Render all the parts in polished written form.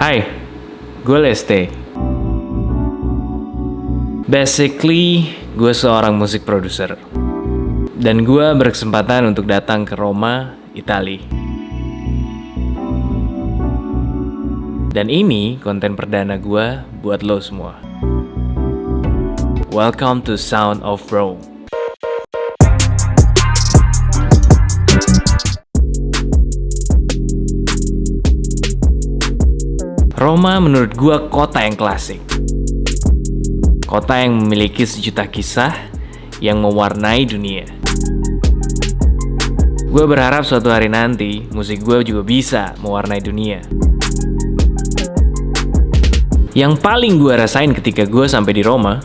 Hai, gue Leste. Basically, gue seorang musik producer. Dan gue berkesempatan untuk datang ke Roma, Italia. Dan ini konten perdana gue buat lo semua. Welcome to Sound of Rome. Roma menurut gue kota yang klasik. Kota yang memiliki sejuta kisah yang mewarnai dunia. Gue berharap suatu hari nanti musik gue juga bisa mewarnai dunia. Yang paling gue rasain ketika gue sampai di Roma,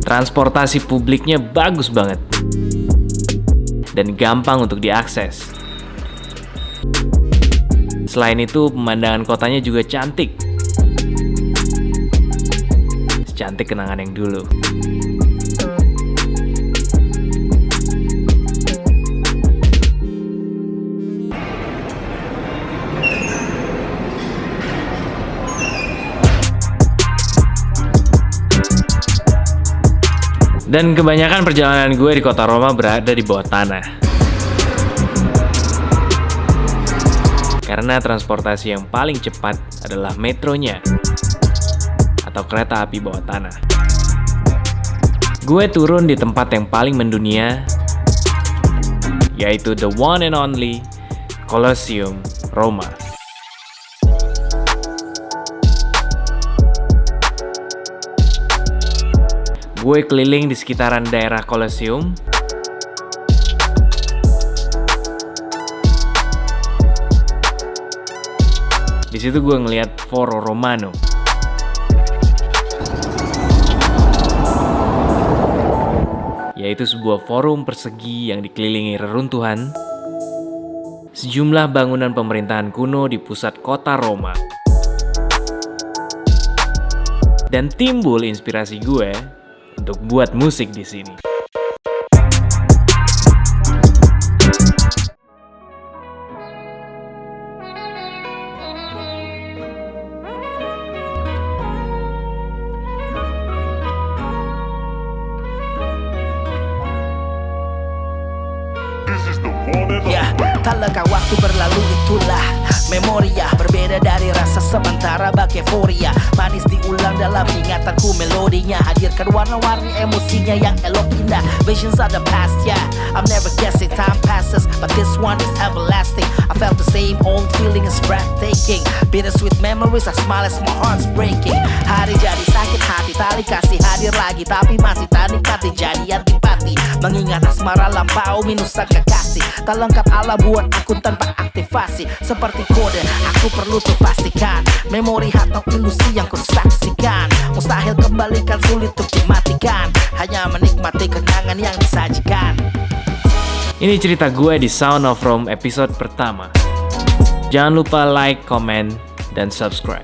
transportasi publiknya bagus banget dan gampang untuk diakses. Selain itu, pemandangan kotanya juga cantik. Secantik kenangan yang dulu. Dan kebanyakan perjalanan gue di kota Roma berada di bawah tanah. Karena transportasi yang paling cepat adalah metronya atau kereta api bawah tanah. Gue turun di tempat yang paling mendunia, yaitu the one and only Colosseum Roma. Gue keliling di sekitaran daerah Colosseum. Di situ gue ngeliat Foro Romano. Yaitu sebuah forum persegi yang dikelilingi reruntuhan. Sejumlah bangunan pemerintahan kuno di pusat kota Roma. Dan timbul inspirasi gue untuk buat musik di sini. Ya, tak leka waktu berlalu itulah memoria. Berbeda dari rasa sementara bak euforia. Manis diulang dalam ingatanku melodinya. Hadirkan warna-warni emosinya yang elok indah. Visions of the past, yeah, I'm never guessing. Time passes, but this one is everlasting. I felt the same old feeling is breathtaking. Bittersweet memories, I smile as my heart's breaking. Hari jadi sakit hati, tali kasih hadir lagi. Tapi masih tak nikmati jadi antipati. Mengingat asmara lampau minus sang kekasih. Tak lengkap ala buat akun tanpa aktivasi. Seperti kode, aku perlu tuh pastikan. Memori atau ilusi yang kusaksikan mustahil kembalikan, sulit untuk dimatikan. Hanya menikmati kenangan yang disajikan. Ini cerita gue di Sound of Rome episode pertama. Jangan lupa like, comment, dan subscribe.